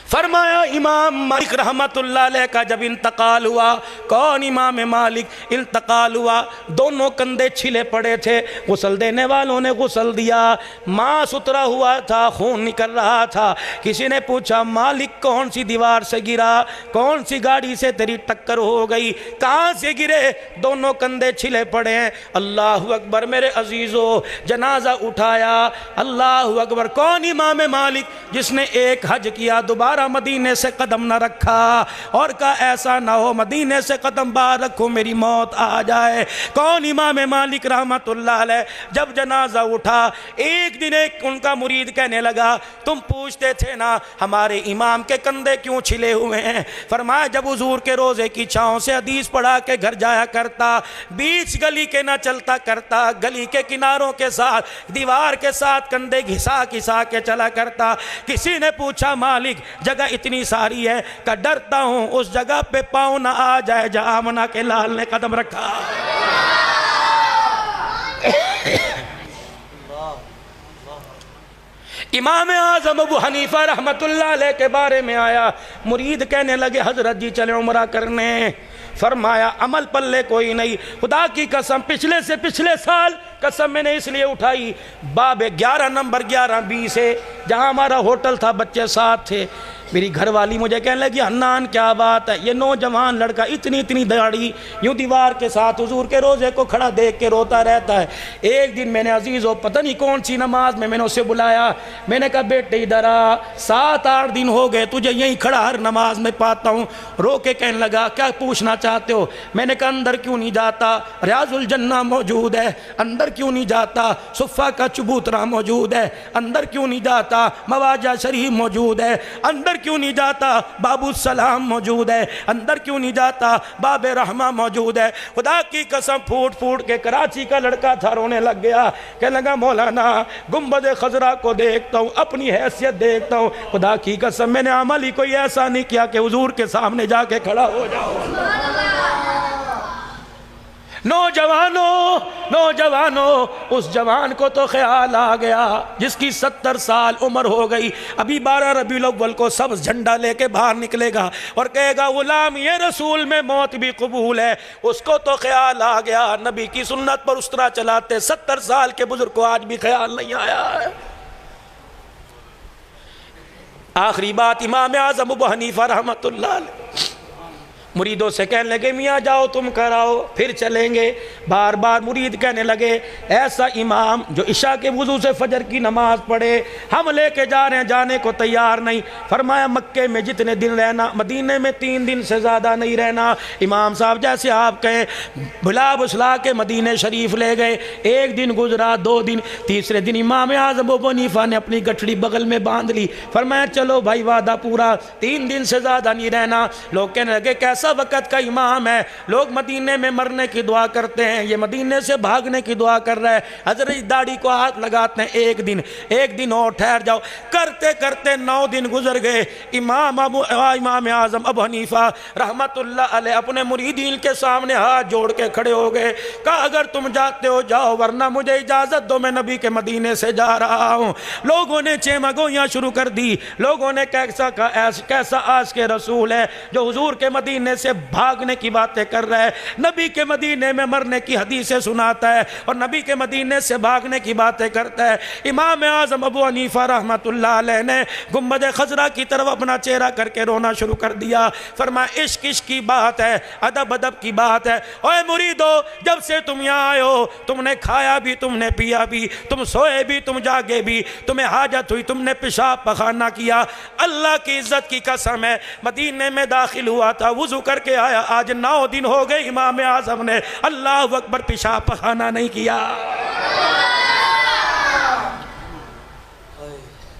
فرمایا امام مالک رحمت اللہ علیہ کا جب انتقال ہوا، کون امام مالک انتقال ہوا، دونوں کندھے چھلے پڑے تھے، غسل دینے والوں نے غسل دیا، ماں سترا ہوا تھا، خون نکل رہا تھا، کسی نے پوچھا مالک کون سی دیوار سے گرا، کون سی گاڑی سے تیری ٹکر ہو گئی، کہاں سے گرے، دونوں کندھے چھلے پڑے ہیں۔ اللہ اکبر میرے عزیزو، جنازہ اٹھایا، اللہ اکبر۔ کون امام مالک جس نے ایک حج کیا دوبارہ مدینے سے قدم نہ رکھا اور کہا ایسا نہ ہو مدینے سے قدم باہر رکھو میری موت آ جائے؟ کون امام مالک رحمت اللہ علیہ؟ جب جنازہ اٹھا ایک دن ایک ان کا مرید کہنے لگا تم پوچھتے تھے نا ہمارے امام کے کندھے کیوں چھلے ہوئے ہیں؟ فرمایا جب حضور کے روزے کی چھاؤں سے حدیث پڑھا کے گھر جایا کرتا، بیچ گلی کے نہ چلتا کرتا، گلی کے کناروں کے ساتھ دیوار کے ساتھ کندھے گھسا گھسا کے چلا کرتا۔ کسی نے پوچھا مالک جگہ اتنی ساری ہے کہ ڈرتا ہوں اس جگہ پہ پاؤں نہ آ جائے جہاں آمنہ کے لال نے قدم رکھا۔ امام اعظم ابو حنیفہ رحمت اللہ علیہ کے بارے میں آیا، مرید کہنے لگے حضرت جی چلے عمرہ کرنے۔ فرمایا عمل پلے کوئی نہیں، خدا کی قسم پچھلے سے پچھلے سال قسم میں نے اس لیے اٹھائی، باب 11 نمبر 11B سے جہاں ہمارا ہوٹل تھا، بچے ساتھ تھے، میری گھر والی مجھے کہنے لگی حنان کیا بات ہے، یہ نوجوان لڑکا اتنی داڑھی یوں دیوار کے ساتھ حضور کے روزے کو کھڑا دیکھ کے روتا رہتا ہے۔ ایک دن میں نے عزیزو پتہ نہیں کون سی نماز میں نے اسے بلایا، میں نے کہا بیٹے ادھر آ، 7-8 دن ہو گئے تجھے یہیں کھڑا ہر نماز میں پاتا ہوں۔ رو کے کہنے لگا کیا پوچھنا چاہتے ہو؟ میں نے کہا اندر کیوں نہیں جاتا، ریاض الجنہ موجود ہے، اندر کیوں نہیں جاتا، صفہ کا چبوترا موجود ہے، اندر کیوں نہیں جاتا، مواجہ شریف موجود ہے، اندر کیوں نہیں جاتا، باب السلام موجود ہے، اندر کیوں نہیں جاتا، باب رحمہ موجود ہے۔ خدا کی قسم پھوٹ پھوٹ کے کراچی کا لڑکا تھا، رونے لگ گیا، کہنے لگا مولانا گنبد خضرا کو دیکھتا ہوں، اپنی حیثیت دیکھتا ہوں، خدا کی قسم میں نے عمل ہی کوئی ایسا نہیں کیا کہ حضور کے سامنے جا کے کھڑا ہو جاؤں۔ نوجوانوں اس جوان کو تو خیال آ گیا جس کی 70 سال عمر ہو گئی، ابھی 12 ربیع الاول کو سبز جھنڈا لے کے باہر نکلے گا اور کہے گا غلام یہ رسول میں موت بھی قبول ہے۔ اس کو تو خیال آ گیا، نبی کی سنت پر اس طرح چلاتے 70 سال کے بزرگ کو آج بھی خیال نہیں آیا ہے۔ آخری بات امام اعظم ابو حنیفہ رحمت اللہ علیہ مریدوں سے کہنے لگے میاں جاؤ تم کراؤ پھر چلیں گے۔ بار بار مرید کہنے لگے ایسا امام جو عشاء کے وضو سے فجر کی نماز پڑھے ہم لے کے جا رہے ہیں، جانے کو تیار نہیں۔ فرمایا مکے میں جتنے دن رہنا، مدینے میں 3 دن سے زیادہ نہیں رہنا۔ امام صاحب جیسے آپ کہیں بھلا بسلا کے مدینے شریف لے گئے، 1 دن گزرا، 2 دن، تیسرے دن امام اعظم ابو حنیفہ نے اپنی گٹھڑی بغل میں باندھ لی، فرمایا چلو بھائی وعدہ پورا، 3 دن سے زیادہ نہیں رہنا۔ لوگ کہنے لگے کیسا وقت کا امام ہے، لوگ مدینے میں مرنے کی دعا کرتے ہیں، یہ مدینے سے بھاگنے کی دعا کر رہا ہے۔ حضرت داڑھی کو ہاتھ لگاتے ہیں، 1 دن اور ٹھہر جاؤ، کرتے کرتے 9 دن گزر گئے۔ امام اعظم ابو حنیفہ رحمت اللہ علیہ اپنے مریدین کے سامنے ہاتھ جوڑ کے کھڑے ہو گئے، کہا اگر تم جاتے ہو جاؤ ورنہ مجھے اجازت دو، میں نبی کے مدینے سے جا رہا ہوں۔ لوگوں نے چیمگوئیاں شروع کر دی، لوگوں نے کیسا آج کے رسول ہے جو حضور کے مدینے سے بھاگنے کی باتیں کر رہا ہے، نبی کے مدینے میں مرنے کی حدیثیں سناتا ہے اور نبی کے مدینے سے بھاگنے کی باتیں کرتا ہے۔ امام اعظم ابو حنیفہ رحمت اللہ علیہ نے گنبد خضرا کی طرف اپنا چہرہ کر کے رونا شروع کر دیا، فرمایا عشق کی بات ہے، ادب کی بات ہے۔ اوے مریدو جب سے تم یہاں آئے ہو تم نے کھایا بھی، تم نے پیا بھی، تم سوئے بھی، تم جاگے بھی، تمہیں حاجت ہوئی تم نے پیشاب پخانہ کیا۔ اللہ کی عزت کی قسم ہے مدینے میں داخل ہوا تھا، وضو کر کے آیا، آج 9 دن ہو گئے امام اعظم نے اللہ اکبر پیشاب پخانہ نہیں کیا۔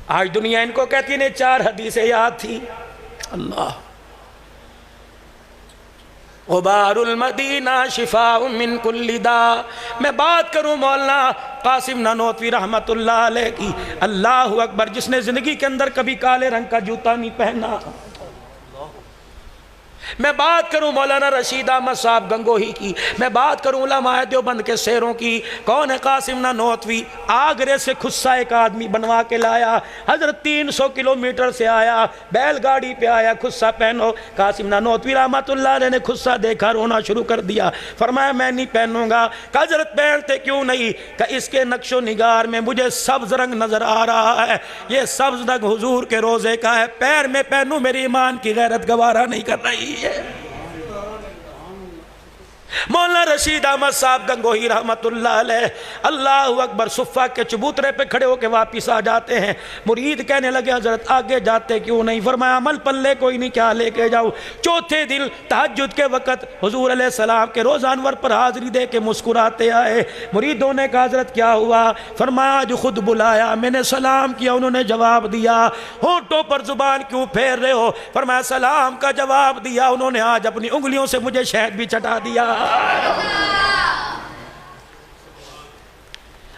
آج دنیا ان کو کہتی ہے 4 حدیثیں یاد تھی۔ اللہ غبار المدینہ شفاء من کل داء۔ میں بات کروں مولانا قاسم نانوتوی رحمت اللہ علیہ کی، اللہ اکبر، جس نے زندگی کے اندر کبھی کالے رنگ کا جوتا نہیں پہنا، میں بات کروں مولانا رشید احمد صاحب گنگوہی کی، میں بات کروں علماء دیوبند کے سیروں کی، کون ہے قاسم نانوتوی؟ آگرے سے خصہ ایک آدمی بنوا کے لایا، حضرت 300 کلومیٹر سے آیا، بیل گاڑی پہ آیا، خصہ پہنو۔ قاسم نانوتوی رحمت اللہ علیہ نے خصہ دیکھا، رونا شروع کر دیا، فرمایا میں نہیں پہنوں گا۔ کہ حضرت پہنتے کیوں نہیں؟ کہ اس کے نقش و نگار میں مجھے سبز رنگ نظر آ رہا ہے، یہ سبز رنگ حضور کے روزے کا ہے، پیر میں پہنوں میری ایمان کی غیرت گوارا نہیں کر رہی ہے۔ مولانا رشید احمد صاحب گنگوہی رحمت اللہ علیہ اللہ اکبر صفہ کے چبوترے پہ کھڑے ہو کے واپس آ جاتے ہیں۔ مرید کہنے لگے حضرت آگے جاتے کیوں نہیں؟ فرمایا عمل پلے کوئی نہیں، کیا لے کے جاؤ؟ چوتھے دن تہجد کے وقت حضور علیہ السلام کے روزہ انور پر حاضری دے کے مسکراتے آئے۔ مریدوں نے کہا حضرت کیا ہوا؟ فرمایا آج خود بلایا، میں نے سلام کیا، انہوں نے جواب دیا۔ ہونٹوں پر زبان کیوں پھیر رہے ہو؟ فرمایا سلام کا جواب دیا، انہوں نے آج اپنی انگلیوں سے مجھے شہد بھی چٹا دیا۔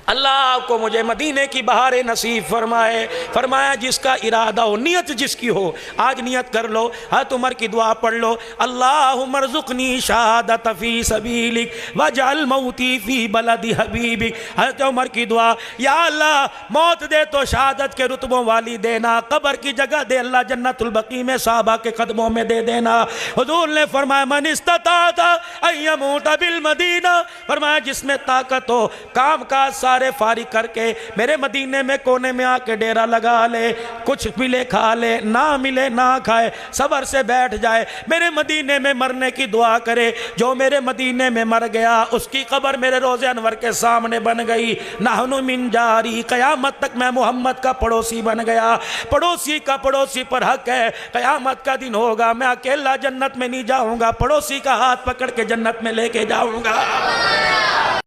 اللہ آپ کو مجھے مدینے کی بہار نصیب فرمائے۔ فرمایا جس کا ارادہ ہو، نیت جس کی ہو، آج نیت کر لو، حضرت عمر کی دعا پڑھ لو، اللہم ارزقنی شہادت فی سبیلک وجعل موتی فی بلد حبیبک۔ حضرت عمر کی دعا، یا اللہ موت دے تو شہادت کے رتبوں والی دینا، قبر کی جگہ دے اللہ جنت البقیع میں صحابہ کے قدموں میں دے دینا۔ حضور نے فرمایا من استطاعت ان یموت بالمدینہ، فرمایا جس میں طاقت ہو کام کاج سارے فارغ کر کے میرے مدینے میں کونے میں آ کے ڈیرا لگا لے، کچھ ملے کھا لے، نہ ملے نہ کھائے، صبر سے بیٹھ جائے، میرے مدینے میں مرنے کی دعا کرے۔ جو میرے مدینے میں مر گیا اس کی قبر میرے روزے انور کے سامنے بن گئی، نحن من جاری، قیامت تک میں محمد کا پڑوسی بن گیا۔ پڑوسی کا پڑوسی پر حق ہے، قیامت کا دن ہوگا میں اکیلا جنت میں نہیں جاؤں گا، پڑوسی کا ہاتھ پکڑ کے جنت میں لے کے جاؤں گا۔